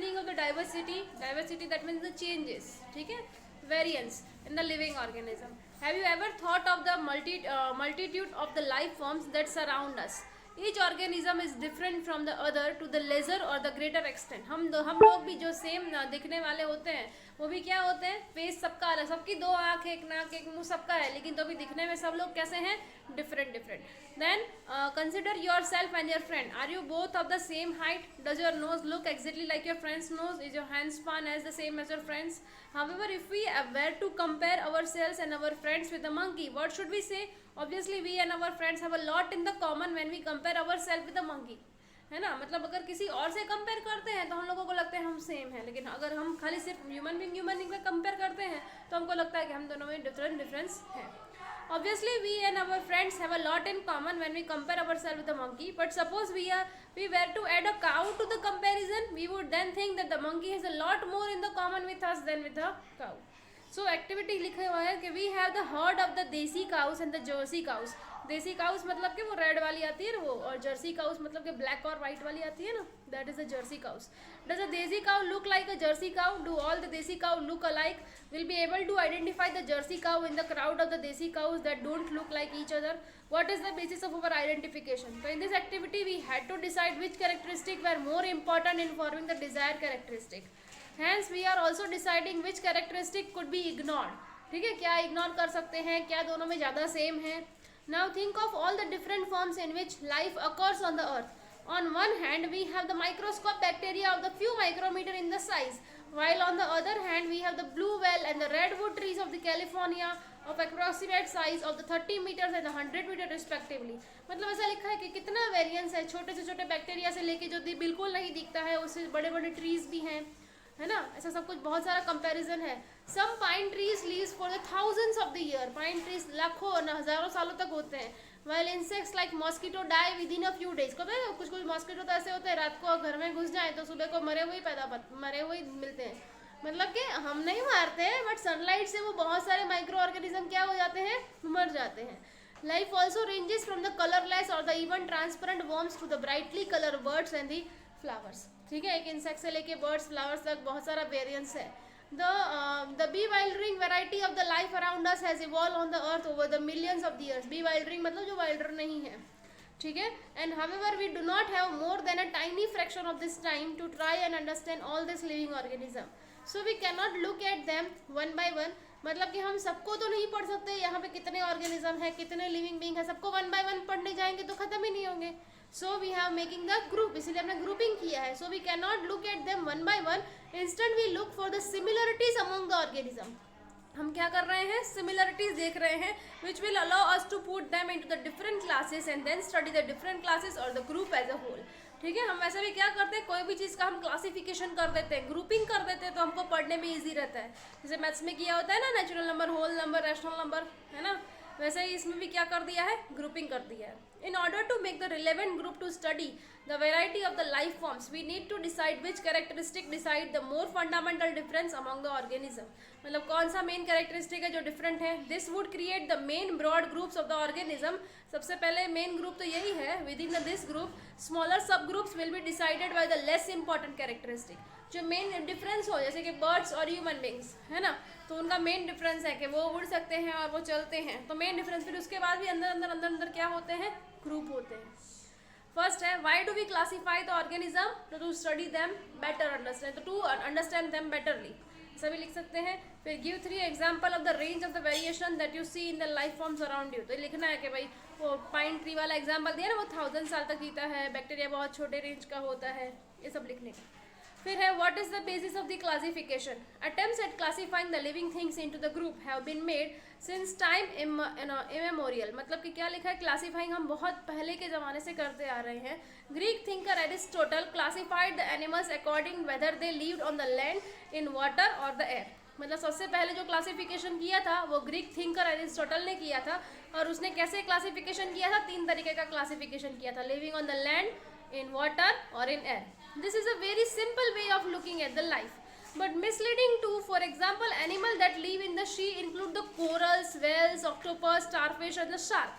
Meaning of the diversity? Diversity that means the changes, ठीक है, variance in the living organism. Have you ever thought of the multitude of the life forms that surround us? Each organism is different from the other to the lesser or the greater extent. हम लोग भी जो same दिखने वाले होते हैं वो भी क्या होते हैं, फेस सबका अलग, सबकी दो आँख, एक नाक, एक मुंह सबका है, लेकिन तो भी दिखने में सब लोग कैसे हैं, different different. Then consider yourself and your friend. Are you both of the same height? Does your nose look exactly like your friend's nose? Is your hand span as the same as your friend's? However, if we were to compare ourselves and our friends with a monkey, what should we say? Obviously, we and our friends have a lot in the common when we compare ourselves with a monkey. है ना, मतलब अगर किसी और से compare करते हैं तो हम लोगों को लगता है हम सेम हैं, लेकिन अगर हम खाली सिर्फ ह्यूमन बींग में कंपेयर करते हैं तो हमको लगता है कि हम दोनों में डिफरेंस है. Obviously, we and our friends have a lot in common when we compare ourselves with a monkey. But suppose we were to add a cow to the comparison, we would then think that the monkey has a lot more in the common with us than with the cow. So activity लिखा हुआ है कि we have the herd of the देसी cows and the jersey cows. देसी cows मतलब कि वो red वाली आती है ना वो, और जर्सी काउस मतलब कि ब्लैक और वाइट वाली आती है ना, that is the Jersey cows. Does a desi cow look like a Jersey cow? Do all the desi cow look alike? Will be able to identify the Jersey cow in the crowd of the desi cows that don't look like each other? What is the basis of our identification? तो in this activity we had to decide which characteristic were more important in forming the Dzire characteristic. Hence we are also deciding which characteristic could be ignored. ठीक है, क्या ignore कर सकते हैं, क्या दोनों में ज़्यादा सेम है. Now think of all the different forms in which life occurs on the earth. On one hand we have the microscopic bacteria of the few micrometer in the size, while on the other hand we have the blue whale and the redwood trees of the California of approximate size of the 30 meters and the 100 meter respectively. मतलब ऐसा लिखा है कि कितना variance है, छोटे से छोटे बैक्टीरिया से लेके जो बिल्कुल नहीं दिखता है उससे बड़े बड़े ट्रीज भी हैं, है ना, ऐसा सब कुछ बहुत सारा कंपैरिजन है. Some pine trees lives for the thousands of the year. Pine trees लाखों और हजारों सालों तक होते हैं. While insects like mosquito die within a few days. कब है कुछ मॉस्किटो तो ऐसे होते हैं रात को घर में घुस जाए तो सुबह को मरे हुए मिलते हैं. मतलब कि हम नहीं मारते हैं बट सनलाइट से वो बहुत सारे माइक्रो ऑर्गेनिज्म क्या हो जाते हैं, मर जाते हैं. Life also ranges from the colourless और the even transparent worms to the brightly colour birds and the flowers. ठीक है, एक इंसेक्ट से लेके बर्ड्स फ्लावर्स तक बहुत सारा वेरिएंस है. The bewildering variety of the life around us has evolved on the earth over the millions of years. Bewildering मतलब जो वाइल्डर नहीं है, ठीक है. And however we do not have more than a tiny fraction of this time to try and understand all this living organism. So we cannot look at them one by one. मतलब कि हम सबको तो नहीं पढ़ सकते, यहाँ पे कितने ऑर्गेनिज्म है, कितने लिविंग बीइंग है, सबको वन बाय वन पढ़ने जाएंगे तो खत्म ही नहीं होंगे. So we have making the group, इसलिए हमने ग्रुपिंग किया है. So we can not look at them one by one, instant we look for the similarities among the organism. हम क्या कर रहे हैं, सिमिलरिटीज देख रहे हैं which will allow us to put them into the different classes and then study the different classes और the group as a whole. ठीक है, हम वैसे भी क्या करते हैं, कोई भी चीज़ का हम क्लासिफिकेशन कर देते हैं, ग्रुपिंग कर देते हैं तो हमको पढ़ने में ईजी रहता है. जैसे मैथ्स में किया होता है ना, natural number, whole number, rational number, है ना, वैसे ही इसमें भी क्या कर दिया है, ग्रुपिंग कर दिया है. In order to make the relevant group to study the variety of the life forms, we need to decide which characteristic decide the more fundamental difference among the organism. मतलब कौन सा मेन कैरेक्टरिस्टिक है जो different है. This would create the main broad groups of the organism. सबसे पहले main group तो यही है. Within this group smaller sub groups will be decided by the less important characteristic. जो मेन डिफरेंस हो, जैसे कि बर्ड्स और ह्यूमन बींग्स, है ना, तो उनका मेन डिफरेंस है कि वो उड़ सकते हैं और वो चलते हैं, तो मेन डिफरेंस. फिर उसके बाद भी अंदर अंदर अंदर अंदर क्या होते हैं, ग्रुप होते हैं. फर्स्ट है why do we classify the organism? To study them better, understand, to understand them betterly, सभी लिख सकते हैं. फिर give 3 example of the range of the variation that you see in the life forms around you. तो लिखना है कि भाई वो पाइन ट्री वाला एग्जांपल दिया ना, वो 1000 साल तक जीता है, बैक्टीरिया बहुत छोटे रेंज का होता है, ये सब लिखने का. फिर है what is the basis of the classification? Attempts at classifying the living things into the group have been made since time immemorial. मतलब कि क्या लिखा है, क्लासिफाइंग हम बहुत पहले के ज़माने से करते आ रहे हैं. Greek thinker Aristotle classified the animals according whether they lived on the land, in water और द एयर. मतलब सबसे पहले जो क्लासिफिकेशन किया था वो ग्रीक थिंकर एरिस्टोटल ने किया था. और उसने कैसे क्लासिफिकेशन किया था, 3 तरीके का क्लासिफिकेशन किया था. Living on the land, in water or in air. This is a very simple way of looking at the life, but misleading too. For example, animals that live in the sea include the corals, whales, octopus, starfish and the shark.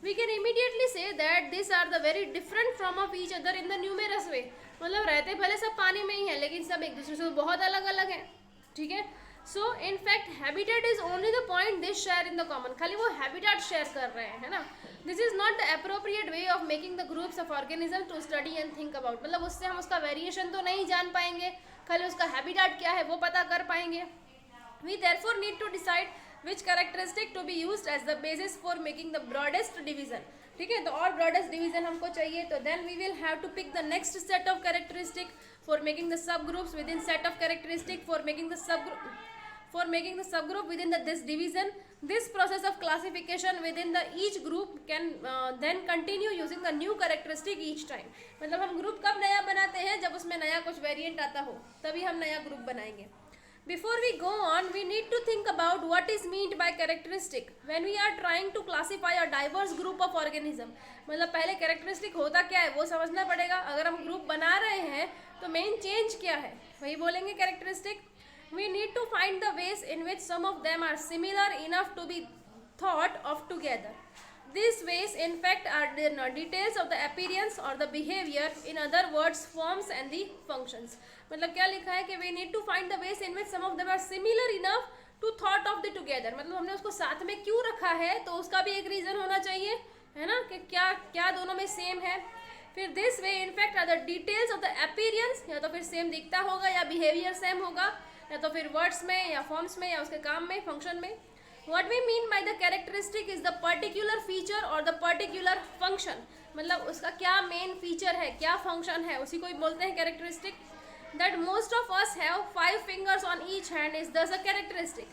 We can immediately say that these are the very different from of each other in the numerous way. मतलब रहते भले सब पानी में ही है, लेकिन सब एक दूसरे से बहुत अलग अलग है, ठीक है। So in fact habitat is only the point this share in the common, खाली वो हैबिटेट शेयर कर रहे हैं, है ना। This is not the appropriate way of making the groups of organism to study and think about, मतलब उससे हम उसका वेरिएशन तो नहीं जान पाएंगे, खाली उसका हैबिटेट क्या है वो पता कर पाएंगे। We therefore need to decide which characteristic to be used as the basis for making the broadest division, ठीक है। तो और ब्रॉडेस्ट डिवीजन हमको चाहिए, तो then we will have to pick the next set of characteristic for making the सब groups within set of characteristic for making the subgroup within this division. This process of classification within the each group can then continue using the new characteristic each time. मतलब हम group कब नया बनाते हैं, जब उसमें नया कुछ वेरिएंट आता हो, तभी हम नया ग्रुप बनाएंगे। Before we go on, we need to think about what is meant by characteristic when we are trying to classify a diverse group of organism. मतलब पहले characteristic होता क्या है वो समझना पड़ेगा। अगर हम ग्रुप बना रहे हैं तो मेन चेंज क्या है, वही बोलेंगे characteristic. We need to find the ways in which some of them are similar enough to be thought of together. These ways in fact are the details of the appearance or the behavior, in other words forms and the functions. मतलब क्या लिखा है कि we need to find the ways in which some of them are similar enough to thought of the together, मतलब हमने उसको साथ में क्यों रखा है, तो उसका भी एक रीज़न होना चाहिए, है ना, कि क्या क्या दोनों में सेम है। फिर this way in fact are the details of the appearance, या तो फिर सेम दिखता होगा या बिहेवियर सेम होगा, या तो फिर वर्ड्स में या फॉर्म्स में या उसके काम में, फंक्शन में। What we mean by the characteristic is the particular feature और द पर्टिकुलर फंक्शन, मतलब उसका क्या मेन फीचर है, क्या फंक्शन है, उसी को ही बोलते हैं characteristic. That most of us have 5 fingers on each hand is thus a characteristic.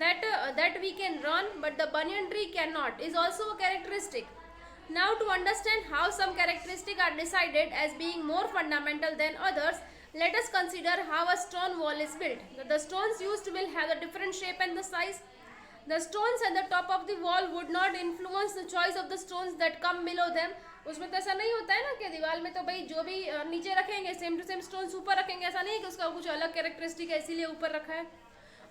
That we can run but the banyan tree cannot is also a characteristic. Now to understand how some characteristics are decided as being more fundamental than others, let us consider how a stone wall is built. The stones used will have a different shape and the size. The stones at the top of the wall would not influence the choice of the stones that come below them. उसमें तो ऐसा नहीं होता है ना कि दीवार में तो भाई जो भी नीचे रखेंगे सेम टू सेम स्टोन्स ऊपर रखेंगे, ऐसा नहीं है कि उसका कुछ अलग कैरेक्टरिस्टिक है इसीलिए ऊपर रखा है।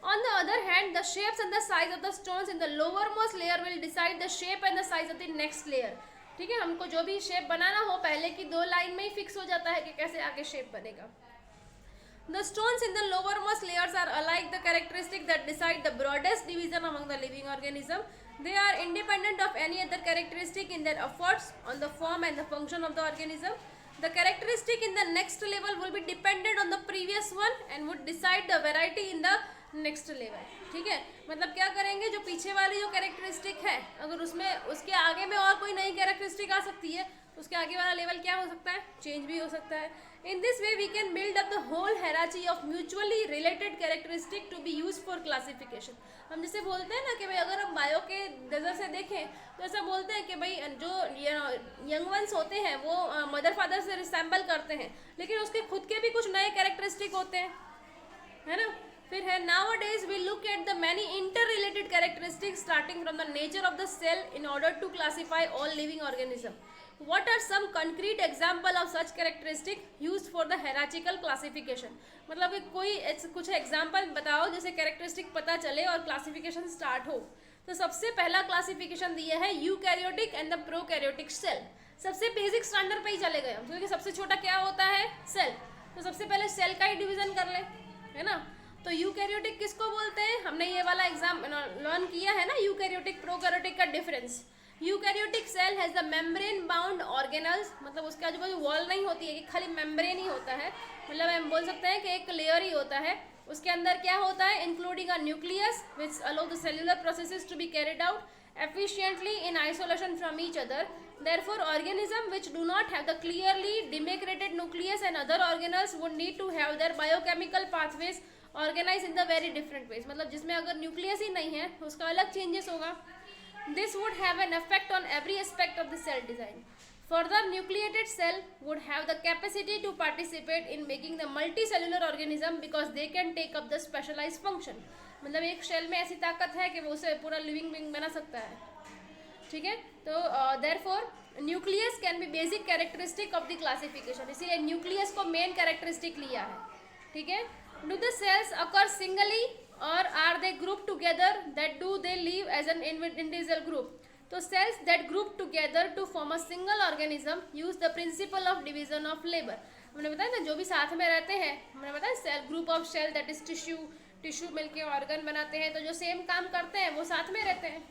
On the other hand, the shapes and the size of the stones in the lowermost layer will decide the shape and the size of the next layer. ठीक है, हमको जो भी शेप बनाना हो पहले की 2 लाइन में ही फिक्स हो जाता है कि कैसे आगे शेप बनेगा। The stones in the lowermost layers are alike the characteristic that decide the broadest division among the living organism. They are independent of any other characteristic in their efforts on the form and the function of the organism. The characteristic in the next level will be dependent on the previous one and would decide the variety in the next level. ठीक है, मतलब क्या करेंगे, जो पीछे वाली जो characteristic है अगर उसमें उसके आगे में और कोई नई कैरेक्टरिस्टिक आ सकती है, उसके आगे वाला लेवल क्या हो सकता है, चेंज भी हो सकता है। In this way we can build up the whole hierarchy of mutually related characteristic to be used for classification. हम जैसे बोलते हैं ना कि भाई अगर हम बायो के नज़र से देखें तो ऐसा बोलते हैं कि भाई जो यंग वंस होते हैं वो मदर फादर से रिसेंबल करते हैं, लेकिन उसके खुद के भी कुछ नए कैरेक्टरिस्टिक होते हैं, है ना। फिर है nowadays we look at the many interrelated characteristics starting from the nature of the cell in order to classify all living organism. What are some concrete example of such characteristic used for the hierarchical classification? मतलब कोई कुछ example बताओ जिससे characteristic पता चले और classification start हो। तो सबसे पहला क्लासिफिकेशन दिया है eukaryotic and the prokaryotic cell. सबसे बेसिक स्टैंडर्ड पे ही चले गए हम, क्योंकि सबसे छोटा क्या होता है, सेल। तो सबसे पहले सेल का ही डिवीजन कर ले, है ना। तो यूकैरियोटिक किसको बोलते हैं, हमने ये वाला एग्जाम लर्न किया है ना, यूकैरियोटिक प्रोकैरियोटिक का difference. Eukaryotic cell has the membrane bound organelles, मतलब उसके आजू बाजू वॉल नहीं होती है कि खाली मेम्ब्रेन ही होता है, मतलब हम बोल सकते हैं कि एक लेयर ही होता है। उसके अंदर क्या होता है, including a nucleus which allow the cellular processes to be carried out efficiently in isolation from each other. Therefore organisms which do not have the clearly demarcated nucleus and other organelles would need to have their biochemical pathways organized in the very different ways. मतलब जिसमें अगर nucleus ही नहीं है उसका अलग changes होगा। This would have an effect on every aspect of the cell design. Further, nucleated cell would have the capacity to participate in making the multicellular organism because they can take up the specialized function. मतलब एक cell में ऐसी ताकत है कि वो उसे पूरा लिविंग बीइंग बना सकता है, ठीक है। तो therefore nucleus can be basic characteristic of the classification, इसीलिए न्यूक्लियस को मेन कैरेक्टरिस्टिक लिया है, ठीक है। Do the cells occur singly और are they group together, that do they live as an individual group. तो cells that group together to form a single organism use the principle of division of labor. हमने बताया ना जो भी साथ में रहते हैं, हमने बताया cell, group of cell that is tissue, tissue मिलके ऑर्गन बनाते हैं, तो जो सेम काम करते हैं वो साथ में रहते हैं।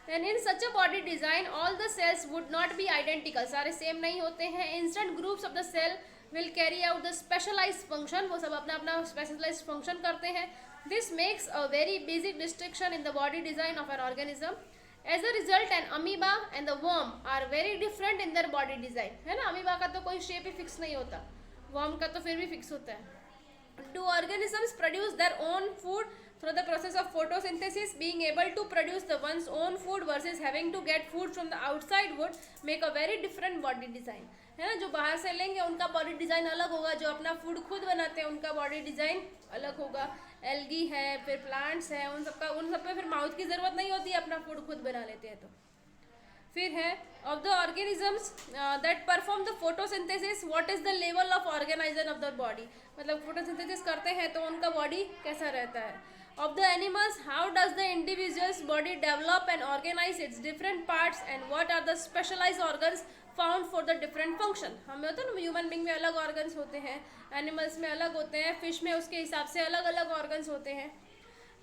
And in such a body design, all the cells would not be identical. सारे सेम नहीं होते हैं. Instant groups of the cell will carry out the specialized function. वो सब अपना अपना specialized function करते हैं. This makes a very basic distinction in the body design of an organism. As a result, an amoeba and the worm are very different in their body design. है ना, amoeba का तो कोई shape ही fix नहीं होता, worm का तो फिर भी fix होता है. Do organisms produce their own food through the process of photosynthesis? Being able to produce the one's own food versus having to get food from the outside would make a very different body design. है ना, जो बाहर से लेंगे उनका body design अलग होगा, जो अपना फूड खुद बनाते हैं उनका बॉडी डिज़ाइन अलग होगा. एल्गी है, फिर प्लांट्स है, उन सब पे फिर माउथ की ज़रूरत नहीं होती है, अपना फूड खुद बना लेते हैं. तो फिर है of the organisms that perform the photosynthesis, what is the level of organization of the body. मतलब फोटोसिंथेसिस करते हैं तो उनका बॉडी कैसा रहता है. Of the animals, how does the individuals body develop and organize its different parts and what are the specialized organs found for the different function. हमें होता है ना, ह्यूमन बींग में अलग ऑर्गन्स होते हैं, एनिमल्स में अलग होते हैं, फिश में उसके हिसाब से अलग अलग ऑर्गन्स होते हैं.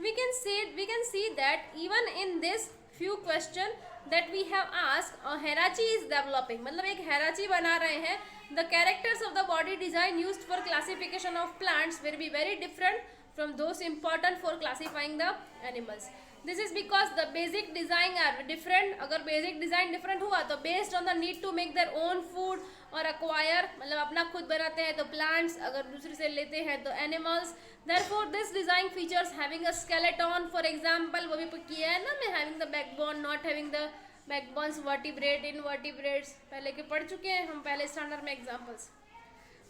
We can see that even in this few question that we have asked, a hierarchy is developing. मतलब एक hierarchy बना रहे हैं. The characters of the body design used for classification of plants will be very different from those important for classifying the animals. This is because the basic design are different. अगर basic design different हुआ तो based on the need to make their own food और acquire, मतलब अपना खुद बनाते हैं तो plants, अगर दूसरे से लेते हैं तो animals. Therefore, this design features having a skeleton, for example, वो भी किया है ना मैं, having the backbone, not having the backbones, vertebrate, invertebrates, पहले के पढ़ चुके हैं हम पहले स्टैंडर्ड में एग्जाम्पल्स.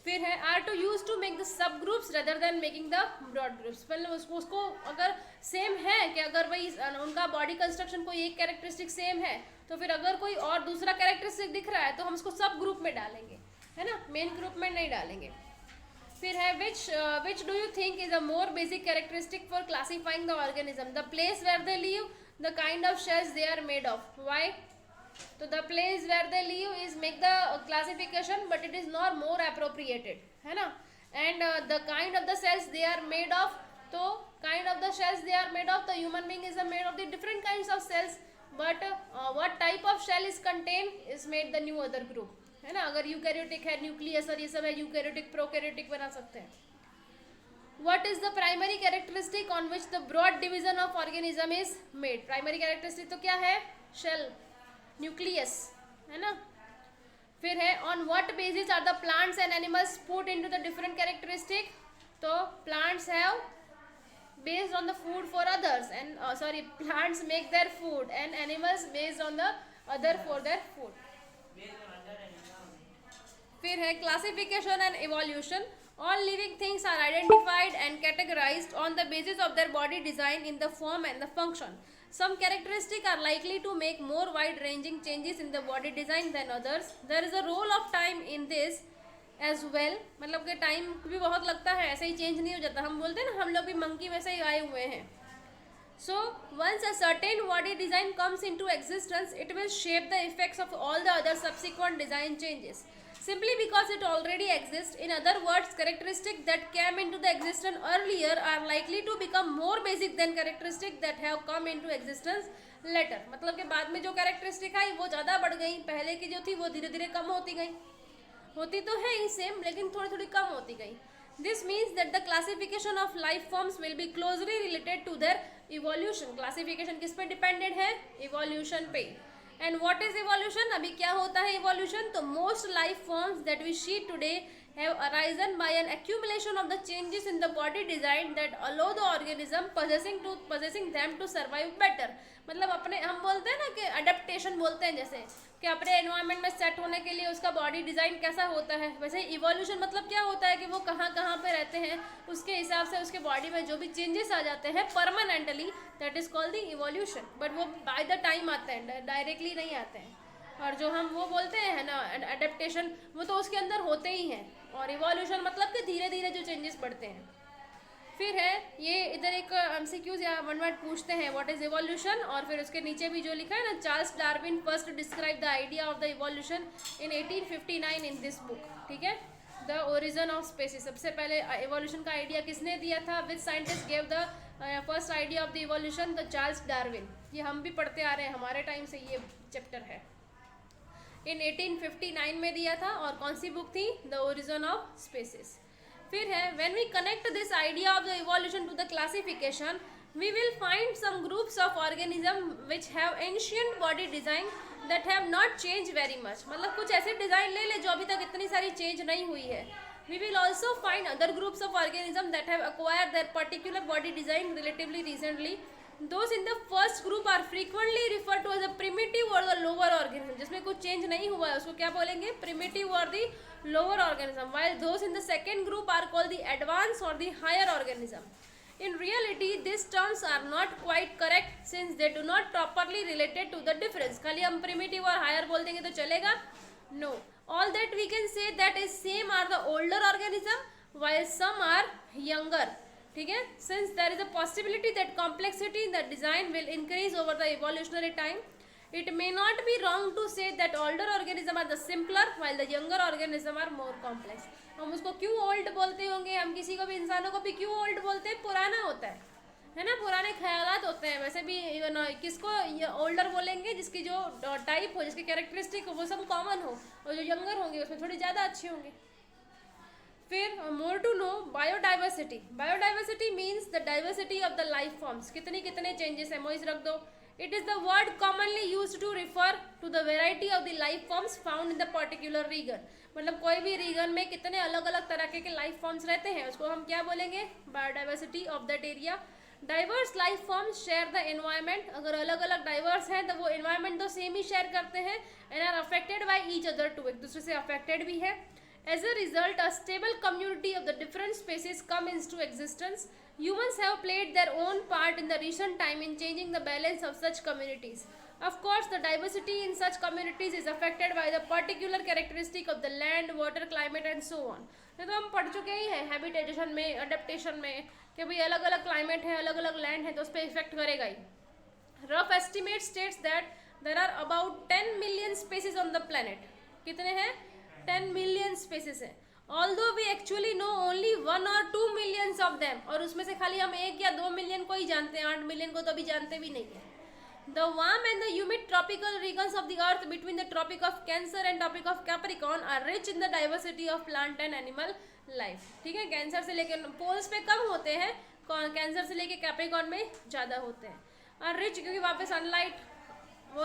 फिर है are to use to make the सब groups rather than making the broad groups. मतलब उसको अगर सेम है कि अगर भाई उनका बॉडी कंस्ट्रक्शन कोई एक कैरेक्टरिस्टिक सेम है तो फिर अगर कोई और दूसरा कैरेक्टरिस्टिक दिख रहा है तो हम उसको सब ग्रुप में डालेंगे, है ना, मेन ग्रुप में नहीं डालेंगे. फिर है which do you think is a more basic characteristic for classifying the organism. The place where they live, the kind of shells they are made of. Why? तो the place where they live is make the classification, but it is not more appropriated, है ना. And the kind of the cells they are made of, तो kind of the cells they are made of, the human being is made of the different kinds of cells, but what type of cell is contained is made the new other group, है ना. अगर eukaryotic है, nucleus और ये सब है, eukaryotic prokaryotic बना सकते हैं. What is the primary characteristic on which the broad division of organism is made? Primary characteristic तो क्या है? Shell, न्यूक्लियस, है ना. फिर है on what basis are the plants and animals put into the different characteristic. तो plants have based on the food for others and plants make their food and animals based on the other for their food. फिर है classification and evolution. All living things are identified and categorized on the basis of their body design in the form and the function. Some characteristics are likely to make more wide-ranging changes in the body design than others. There is a role of time in this as well. मतलब कि time भी बहुत लगता है, ऐसे ही change नहीं हो जाता. हम बोलते हैं ना हम लोग भी मंकी वैसे ही आए हुए हैं. So once a certain body design comes into existence, it will shape the effects of all the other subsequent design changes, simply because it already exists. In other words, characteristics that came into the existence earlier are likely to become more basic than characteristics that have come into existence later. मतलब कि बाद में जो characteristic आई वो ज़्यादा बढ़ गई, पहले की जो थी वो धीरे धीरे कम होती गई. होती तो है ही सेम, लेकिन थोड़ी थोड़ी कम होती गई. This means that the classification of life forms will be closely related to their evolution. Classification किस पे dependent है? Evolution पे. And what is evolution? अभी क्या होता है evolution? तो most life forms that we see today have arisen by an accumulation of the changes in the body design that allow the organism possessing them to survive better. मतलब अपने हम बोलते हैं ना कि अडेप्टेशन बोलते हैं, जैसे कि अपने एनवायरनमेंट में सेट होने के लिए उसका बॉडी डिज़ाइन कैसा होता है, वैसे इवोल्यूशन मतलब क्या होता है कि वो कहाँ कहाँ पे रहते हैं उसके हिसाब से उसके बॉडी में जो भी चेंजेस आ जाते हैं permanently, that is called the evolution. But वो बाय द टाइम आते हैं, डायरेक्टली नहीं आते हैं. और जो हम वो बोलते हैं ना अडेप्टेशन, वो तो उसके अंदर होते ही हैं. और इवोल्यूशन मतलब कि धीरे धीरे जो चेंजेस बढ़ते हैं. फिर है ये इधर एक एमसीक्यूज या वन वर्ड पूछते हैं व्हाट इज इवोल्यूशन, और फिर उसके नीचे भी जो लिखा है ना, Charles Darwin first describe the idea of the evolution in 1859 in this book. ठीक है, द ओरिजिन ऑफ स्पेसीज, सबसे पहले एवोल्यूशन का आइडिया किसने दिया था? Which scientist gave the first idea of the evolution? The Charles Darwin. ये हम भी पढ़ते आ रहे हैं, हमारे टाइम से ये चैप्टर है। इन 1859 में दिया था, और कौन सी बुक थी? The origin of species. फिर है when we connect this idea of the evolution to the classification, we will find some groups of organism which have ancient body design that have not changed very much। मतलब कुछ ऐसे design ले ले जो अभी तक इतनी सारी चेंज नहीं हुई है। We will also find other groups of organism that have acquired their particular body design relatively recently। Those in the first group are frequently referred to as the primitive or the lower organism। जिसमें कुछ change नहीं हुआ है उसको क्या बोलेंगे? primitive or the lower organism। While those in the second group are called the advanced or the higher organism। In reality, these terms are not quite correct since they do not properly related to the difference। खाली हम primitive और higher बोल देंगे तो चलेगा? No। All that we can say that is same are the older organism while some are younger। ठीक है? Since there is a possibility that complexity in the design will increase over the evolutionary time, it may not be wrong to say that older organism are the simpler while the younger organism are more complex। हम उसको क्यों old बोलते होंगे? हम किसी को भी, इंसानों को भी क्यों ओल्ड बोलते हैं? पुराना होता है ना, पुराने ख्यालात होते हैं। वैसे भी किसको ओल्डर बोलेंगे? जिसकी जो टाइप हो, जिसकी कैरेक्टरिस्टिक हो, वो सब कॉमन हो, और जो यंगर होंगे उसमें थोड़ी ज़्यादा अच्छे होंगे। फिर more to know biodiversity. Biodiversity means the diversity of the life forms. कितने कितने चेंजेस है, मोइस रख दो। It is the word commonly used to refer to the variety of the life forms found in the particular region। मतलब कोई भी reason में कितने अलग अलग तरह के लाइफ फॉर्म्स रहते हैं उसको हम क्या बोलेंगे? Biodiversity of that area. Diverse life forms share the environment. अगर अलग अलग डाइवर्स हैं तो वो एनवायरमेंट तो सेम ही शेयर करते हैं, and are affected by each other too, एक दूसरे से अफेक्टेड भी है। As a result, a stable community of the different species come into existence। Humans have played their own part in the recent time in changing the balance of such communities। Of course, the diversity in such communities is affected by the particular characteristic of the land, water, climate and so on। ये तो हम पढ़ चुके ही हैं habitation में, adaptation में, कि भाई अलग अलग क्लाइमेट है, अलग अलग लैंड है तो उस पर इफेक्ट करेगा ही। Rough estimate states that there are about 10 million species on the planet। कितने हैं? 10 million species है। Although we actually know only 1 or 2 millions of them। और उसमें से खाली हम 1 या 2 मिलियन को ही जानते हैं, 8 मिलियन को तो अभी जानते भी नहीं है। The warm and the humid tropical regions of the earth between the Tropic of Cancer and Tropic of Capricorn are rich in the diversity of plant and animal life। ठीक है, कैंसर से लेकर पोल्स पे कम होते हैं, cancer से लेकर Capricorn में ज़्यादा होते हैं। और रिच क्योंकि वहाँ पे सनलाइट, वो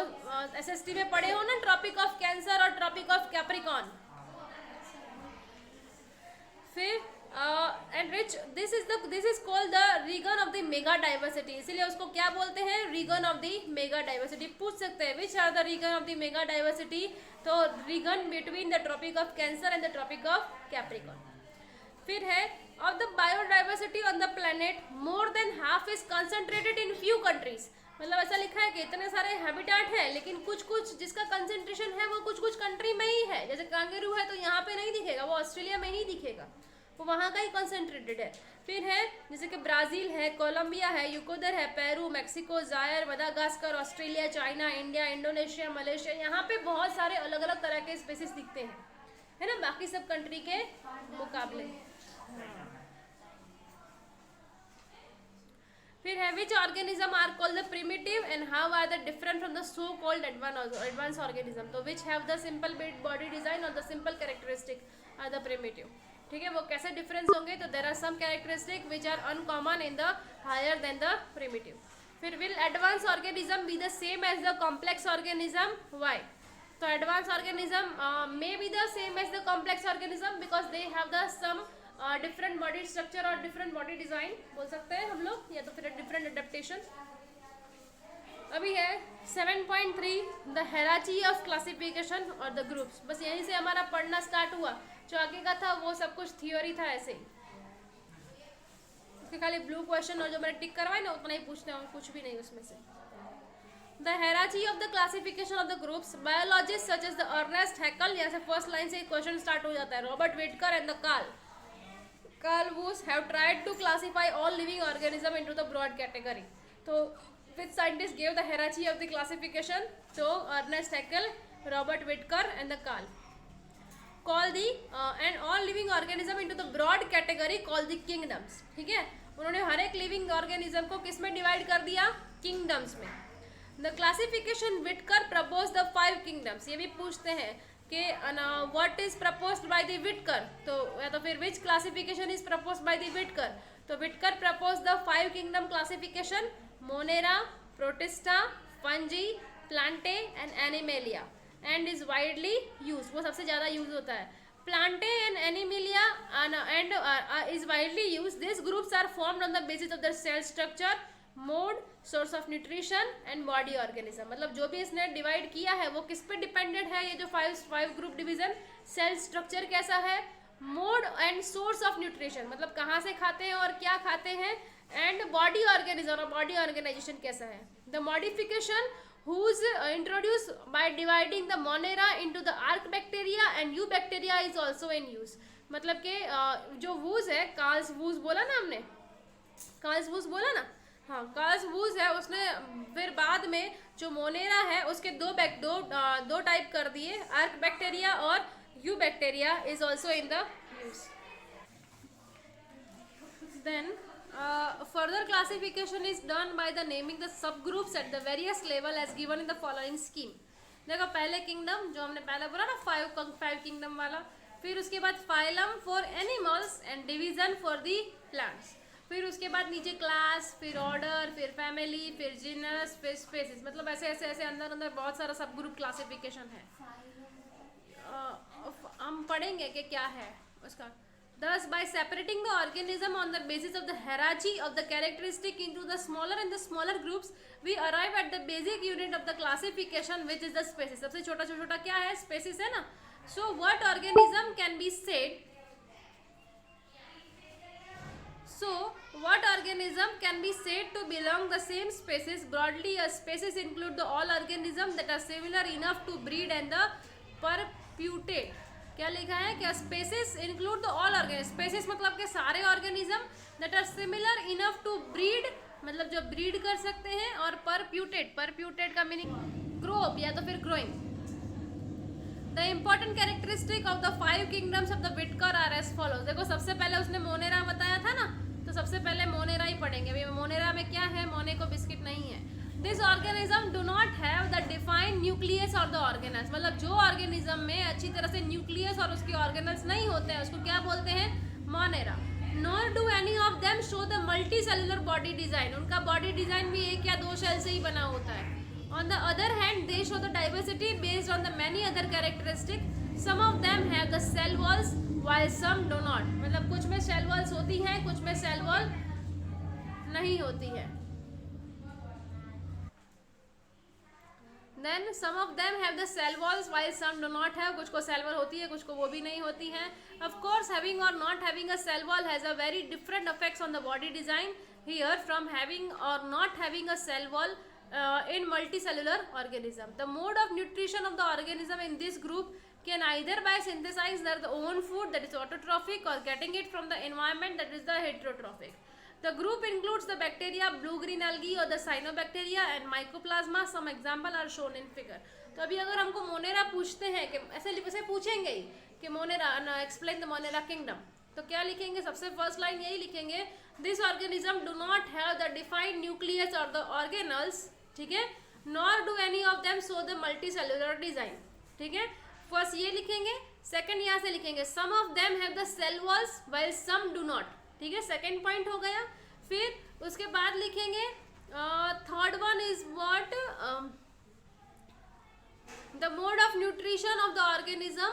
एसएसटी में पढ़े हो ना, ट्रॉपिक ऑफ कैंसर और ट्रॉपिक ऑफ कैप्रिकॉर्न। फिर and rich, this is called the region of the mega diversity. इसीलिए उसको क्या बोलते हैं? Region of the mega diversity. पूछ सकते हैं which are the region of the mega diversity, तो region between the Tropic of Cancer and the Tropic of Capricorn. फिर है of the biodiversity on the planet more than half is concentrated in few countries. मतलब ऐसा लिखा है कि इतने सारे हैबिटेट हैं लेकिन कुछ कुछ जिसका कंसंट्रेशन है वो कुछ कुछ कंट्री में ही है। जैसे कांगेरू है तो यहाँ पे नहीं दिखेगा, वो ऑस्ट्रेलिया में ही दिखेगा, वो वहाँ का ही कंसंट्रेटेड है। फिर है जैसे कि ब्राज़ील है, कोलंबिया है, इक्वाडोर है, Peru, Mexico, Zaire, Madagascar, Australia, China, India, Indonesia, Malaysia, यहाँ पे बहुत सारे अलग अलग तरह के स्पेसीज दिखते हैं, है ना, बाकी सब कंट्री के मुकाबले। फिर है which organism are called the primitive and how are the different from the so called advance organism. तो which have the simple body design और the simple characteristic are the primitive. ठीक है, वो कैसे डिफरेंस होंगे? तो there are some characteristic which are uncommon in the higher than the primitive. फिर will advance organism be the same as the complex organism? Why? तो advance organism may be the same as the complex organism because they have the some different body structure और different body design बोल सकते हैं हम लोग, या तो फिर डिफरेंट अडेप्टेशन। अभी है 7.3 द हायरार्की ऑफ क्लासिफिकेशन और द ग्रुप्स। बस यहीं से हमारा पढ़ना स्टार्ट हुआ, जो आगे का था वो सब कुछ थियोरी था ऐसे ही। इसके खाली ब्लू क्वेश्चन और जो मैंने टिक करवाए ना उतना ही पूछते हैं, कुछ भी नहीं उसमें से। The hierarchy of the classification of the groups, biologist such as the Ernest Haeckel, यहाँ से फर्स्ट लाइन से क्वेश्चन स्टार्ट हो जाता है। Robert Whittaker and the Carl Woese have tried to classify all living organisms into the broad category। तो which scientists gave the hierarchy of the classification? So Ernest Haeckel, Robert Whittaker and the Carl। call the and all living organism into the broad category called the kingdoms. ठीक है, उन्होंने हर एक living organism को किस में divide कर दिया? Kingdoms में. The classification Whittaker propose the 5 kingdoms. ये भी पूछते हैं कि what is proposed by the Whittaker, तो या तो फिर which classification is proposed by the Whittaker. तो Whittaker propose the 5 kingdom classification: Monera, Protista, Fungi, Plantae and Animalia, and is widely use. वो सबसे ज़्यादा यूज होता है. Plantae and Animalia and is widely use. This groups are formed on the basis of the cell structure, mode, source of nutrition and body organism. मतलब जो भी इसने divide किया है वो किस पे डिपेंडेंट है? ये जो five group division, cell structure कैसा है, mode and source of nutrition मतलब कहाँ से खाते हैं और क्या खाते हैं, एंड बॉडी ऑर्गेनिज्म और बॉडी ऑर्गेनाइजेशन कैसा है. The modification whose introduced by dividing the monera into the arc bacteria and eubacteria is also in use. मतलब कि जो वूज है, कार्ल्स वूज बोला ना हमने, कार्ल्स वूज बोला ना, हाँ कार्ल्स वूज है, उसने फिर बाद में जो मोनेरा है उसके दो टाइप कर दिए, आर्क बैक्टीरिया और eubacteria is also in the use. Then further classification is done by the naming the subgroups at the various level as given in the following scheme. देखो पहले किंगडम जो हमने पहले बोला ना, फाइव किंगडम वाला, फिर उसके बाद phylum for animals and division for the plants, फिर उसके बाद नीचे क्लास, फिर ऑर्डर, फिर फैमिली, फिर जीनस, फिर स्पेसिस. मतलब ऐसे ऐसे ऐसे अंदर बहुत सारा सब ग्रुप क्लासिफिकेशन है. हम पढ़ेंगे कि क्या है उसका. Thus, by separating the organism on the basis of the hierarchy of the characteristic into the smaller and the smaller groups, we arrive at the basic unit of the classification, which is the species. सबसे छोटा क्या है? species है ना. So, what organism can be said? So, what organism can be said to belong the same species? Broadly, a species include the all organisms that are similar enough to breed and the perpetuate. क्या लिखा है कि species include the all organism. Species मतलब के सारे organism that are similar enough to breed, मतलब जो breed कर सकते हैं, और परप्यूटेड का मीनिंग ग्रो अप या तो फिर growing. The important characteristic of the 5 kingdoms of the Whittaker are as follows. देखो सबसे पहले उसने मोनेरा बताया था ना, तो सबसे पहले मोनेरा ही पढ़ेंगे. अभी मोनेरा में क्या है? मोनेको बिस्किट नहीं है. This organism do not have the defined nucleus और द ऑर्गेनल्स. मतलब जो ऑर्गेनिज्म में अच्छी तरह से न्यूक्लियस और उसके ऑर्गेनल्स नहीं होते हैं उसको क्या बोलते हैं? Monera. Nor do any of them show the multi cellular body design. उनका बॉडी डिजाइन भी एक या दो सेल से ही बना होता है. On the other hand they show the diversity based on the many other characteristic. Some of them have the cell walls while some do not. मतलब कुछ में सेल वॉल्स होती हैं, कुछ में सेल वॉल नहीं होती है. Then some of them have the cell walls while some do not have. कुछ को cell wall होती है, कुछ को वो भी नहीं होती है. Of course, having or not having a cell wall has a very different effects on the body design here from having or not having a cell wall in multicellular organism. The mode of nutrition of the organism in this group can either by synthesize their own food, that is autotrophic, or getting it from the environment, that is the heterotrophic. The group includes the bacteria, blue-green algae or the cyanobacteria and mycoplasma. Some example are shown in figure. तो अभी अगर हमको Monera पूछते हैं कि ऐसे पूछेंगे ही कि Monera explain the Monera kingdom, तो क्या लिखेंगे? सबसे फर्स्ट लाइन यही लिखेंगे, this organism do not have the defined nucleus और द ऑर्गेनल्स. ठीक है. Nor do any of them show the multi cellular design. ठीक है. फर्स्ट ये लिखेंगे. सेकंड यहाँ से लिखेंगे, some of them have the cell walls while some do not. ठीक है. सेकेंड पॉइंट हो गया. फिर उसके बाद लिखेंगे third one is what the mode of nutrition of the organism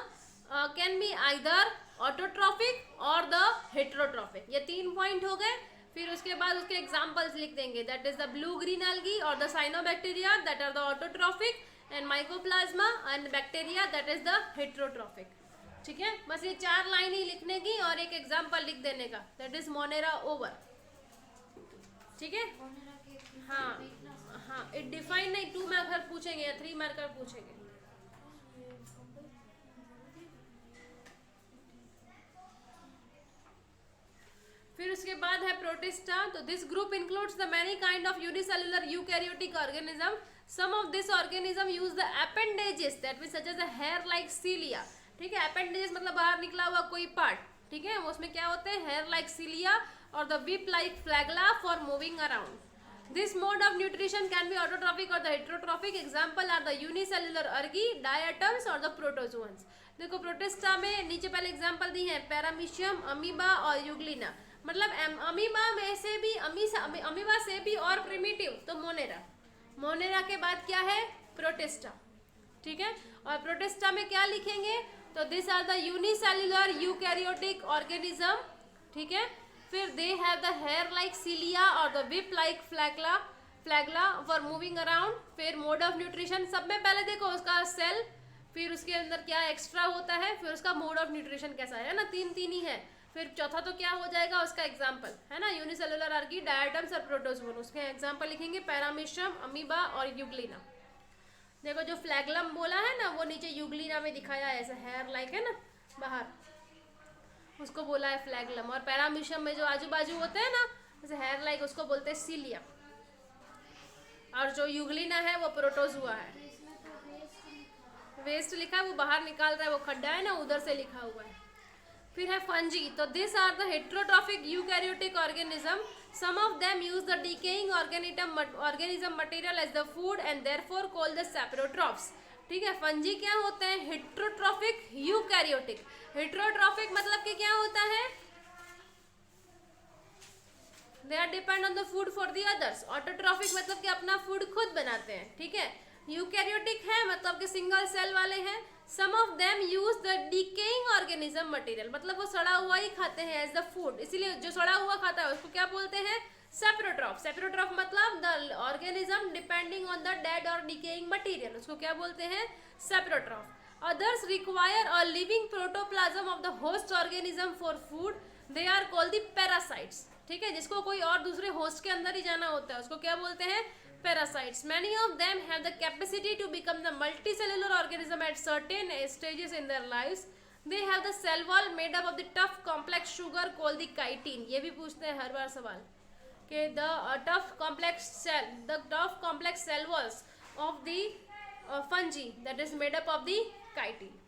can be either autotrophic और द हेटेरोट्रॉफिक. ये 3 पॉइंट हो गए. फिर उसके बाद उसके एग्जांपल्स लिख देंगे, that is the blue green algae और the cyanobacteria that are the autotrophic, and mycoplasma and bacteria that is the heterotrophic. ठीक है. बस ये 4 लाइन ही लिखने की और एक एग्जाम्पल लिख देने का, दैट इज मोनेरा ओवर. ठीक है. हाँ इट डिफाइन नहीं, 2 मार्कर पूछेंगे या 3 मार्कर पूछेंगे. फिर उसके बाद है प्रोटिस्टा. तो this group includes the many kind of unicellular eukaryotic organism. Some of this organism use the appendages that we such as a hair like cilia ठीक है। अपेंडेजेस मतलब बाहर निकला हुआ कोई पार्ट, ठीक है, उसमें क्या होते हैं, हेयर लाइक सिलिया और the whip like flagella for moving around. This mode of nutrition can be autotrophic or the heterotrophic. Example are the unicellular algae, diatoms और the protozoans. देखो प्रोटिस्टा में नीचे पहले एग्जाम्पल दी है, पैरामीशियम, अमीबा और Euglena. मतलब amoeba में से भी अमीबा से भी और प्रिमिटिव तो मोनेरा। मोनेरा के बाद क्या है, प्रोटिस्टा, ठीक है। और प्रोटिस्टा में क्या लिखेंगे, तो this are the unicellular eukaryotic organism, ठीक है। फिर they have the hair like cilia और the whip like flagella for moving around. फिर मोड ऑफ न्यूट्रिशन, सब में पहले देखो उसका सेल, फिर उसके अंदर क्या एक्स्ट्रा होता है, फिर उसका मोड ऑफ न्यूट्रिशन कैसा है ना, तीन ही है। फिर चौथा तो क्या हो जाएगा उसका एग्जाम्पल, है ना, यूनिसेलुलर आर्की, डायटम्स और प्रोटोजोन। उसके एग्जाम्पल लिखेंगे पैरामीशियम, अमीबा और यूग्लिना। देखो जो फ्लैगलम बोला है ना, वो नीचे यूग्लिना में दिखाया है, ऐसा हेयर लाइक है ना बाहर, उसको बोला है फ्लैगलम। और पैरामीशियम में जो आजू बाजू होते हैं ना जैसे हेयर लाइक, उसको बोलते हैं सीलिया। और जो यूग्लिना है वो प्रोटोजुआ है। वेस्ट लिखा है, वो बाहर निकाल रहा है, वो खड्डा है ना उधर से लिखा हुआ है। फिर है फंजी, तो this are the heterotrophic eukaryotic organism. Some of them use the decaying organism material as the food and therefore called the saprotrophs, ठीक है। फंजी क्या होते हैं, हेट्रोट्रॉफिक यूकैरियोटिक। हेट्रोट्रॉफिक मतलब कि क्या होता है, they are depend on the food for the others. Autotrophic मतलब कि अपना फूड खुद बनाते हैं, ठीक है। यूकैरियोटिक है मतलब कि सिंगल सेल वाले हैं। Some of them use the decaying organism material, मतलब वो सड़ा हुआ ही खाते हैं एज द फूड, इसीलिए जो सड़ा हुआ खाता है उसको क्या बोलते हैं, सेप्रोट्रॉफ। सेप्रोट्रॉफ मतलब the organism depending on the dead और डिकेइंग मटेरियल, उसको क्या बोलते हैं, saprotroph. Others require a living protoplasm of the host organism for food. They are called the parasites, ठीक है। जिसको कोई और दूसरे होस्ट के अंदर ही जाना होता है उसको क्या बोलते हैं, parasites. Many of them have the capacity to become the multicellular organism at certain stages in their lives. They have the cell wall made up of the tough complex sugar called the chitin. ये भी पूछते हैं हर बार सवाल कि the tough complex cell walls of the fungi that is made up of the chitin.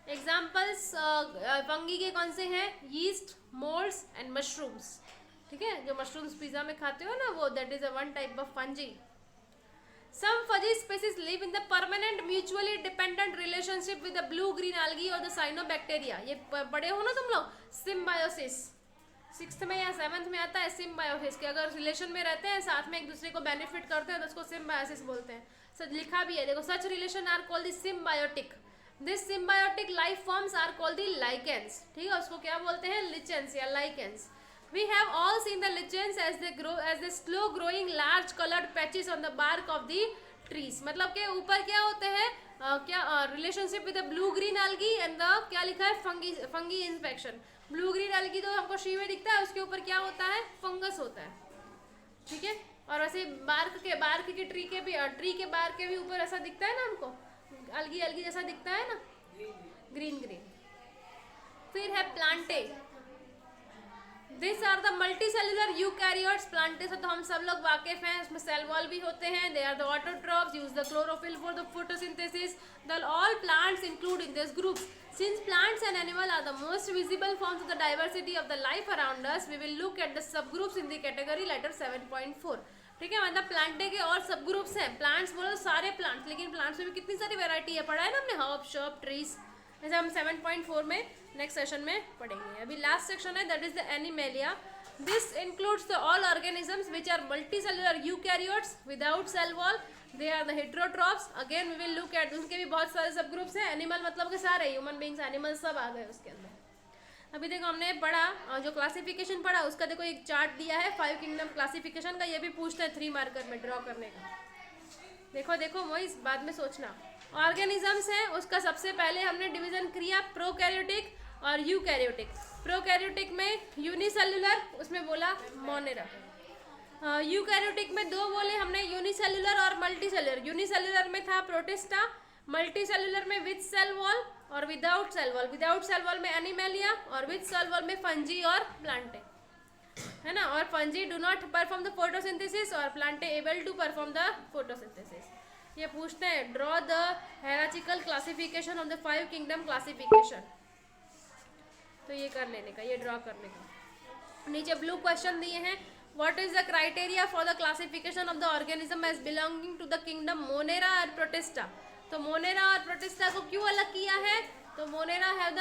Examples fungi के कौन से हैं, यीस्ट, मोल्ड्स एंड मशरूम्स, ठीक है। जो मशरूम्स पिज्जा में खाते हो ना वो, that is a one type of fungi. Some fungi species live in the permanent mutually dependent relationship with the blue green algae or the cyanobacteria. ये पढ़े हो ना तुम लोग, सिम्बायोसिस, 6th में या 7th में आता है सिम्बायोसिस, के अगर रिलेशन में रहते हैं साथ में एक दूसरे को बेनिफिट करते हैं तो उसको सिम्बायोसिस बोलते हैं। सच लिखा भी है देखो, such relation are called the symbiotic. This symbiotic life forms are called the lichens, ठीक है, उसको क्या बोलते हैं, लिचेंस या lichens. We have all seen the lichens as they grow, as they slow growing large colored patches on the bark of the trees. मतलब के ऊपर क्या होते हैं, क्या relationship with the blue green algae and the क्या लिखा है, fungi infection. Blue green algae तो हमको शी में दिखता है, उसके ऊपर क्या होता है, फंगस होता है, ठीक है। और वैसे बार्क के ट्री के बार्क के भी ऊपर ऐसा दिखता है ना हमको, algae जैसा दिखता है ना, ग्रीन। फिर है plantae, this are the multicellular eukaryotes. Plantae से तो हम सब लोग वाकिफ हैं, उसमें सेल वॉल भी होते हैं। They are the autotrophs, use the chlorophyll for the photosynthesis. The all plants include in this groups. Since plants and animals are the most visible forms of the diversity of the life around us, we will look at the subgroups in the category letter 7.4, ठीक है। मतलब Plantae के और सब groups हैं। Plants बोलो तो सारे प्लांट्स, लेकिन प्लांट्स में भी कितनी सारी वैरायटी है, पढ़ा है ना हमने, हर्ब, शर्ब, ट्रीज, जैसे हम 7.4 में नेक्स्ट सेशन में पढ़ेंगे। अभी लास्ट सेक्शन है, that is the animalia. This includes the all organisms which are multicellular eukaryotes without cell wall. They are the heterotrophs. Again we will look at, उनके भी बहुत सारे सब ग्रुप्स हैं। एनिमल मतलब के सारे ह्यूमन बींग्स, एनिमल सब आ गए उसके अंदर। अभी देखो हमने पढ़ा, जो क्लासिफिकेशन पढ़ा उसका देखो एक चार्ट दिया है 5 किंगडम क्लासिफिकेशन का, ये भी पूछते हैं 3 मार्कर में ड्रॉ करने का। देखो वही बाद में सोचना। ऑर्गेनिजम्स हैं, उसका सबसे पहले हमने डिवीजन किया प्रोकैरियोटिक और यूकैरियोटिक। प्रोकैरियोटिक में यूनिसेलुलर, उसमें बोला मोनेरा। यूकैरियोटिक में 2 बोले हमने, यूनिसेलुलर और मल्टीसेलुलर। यूनिसेलुलर में था प्रोटिस्टा, मल्टीसेलुलर में विद सेल वॉल और without cell wall. Without cell wall में एनिमेलिया और विद सेल वॉल में फंजी और प्लांटे, है ना। और fungi do not perform the photosynthesis और Plantae able to perform the photosynthesis. ये पूछते हैं draw the hierarchical classification of the 5 kingdom classification, तो ये कर लेने का, ये ड्रॉ करने का। नीचे ब्लू क्वेश्चन दिए हैं, what is the criteria for the classification of the organism as belonging to the kingdom Monera और प्रोटिस्टा। तो मोनेरा और प्रोटिस्टा को क्यों अलग किया है, तो Monera have the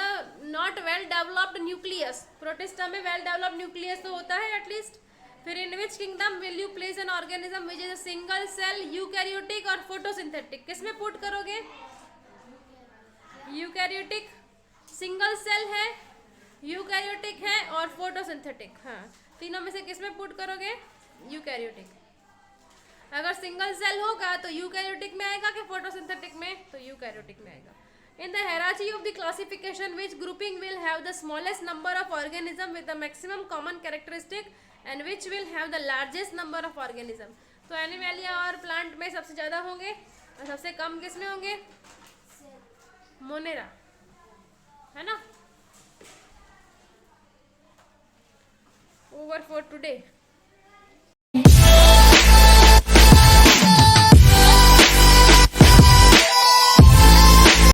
not well developed nucleus, Protista में वेल डेवलप्ड न्यूक्लियस तो होता है एटलीस्ट। फिर in which kingdom will you place an organism which is a single cell, eukaryotic और फोटोसिंथेटिक, किस में पुट करोगे, यूकैरियोटिक सिंगल सेल है, यूकैरियोटिक है और फोटोसिंथेटिक, हाँ तीनों में से किस में पुट करोगे, यूकैरियोटिक। अगर सिंगल सेल होगा तो यूकैरियोटिक में आएगा कि फोटोसिंथेटिक में, तो यूकैरियोटिक में आएगा। In the hierarchy of the classification, which grouping will have the smallest number of organism with the maximum common characteristic and which will have the largest number of organism? तो Animalia और plant में सबसे ज़्यादा होंगे और सबसे कम किस में होंगे, मोनेरा, है ना। Over for today.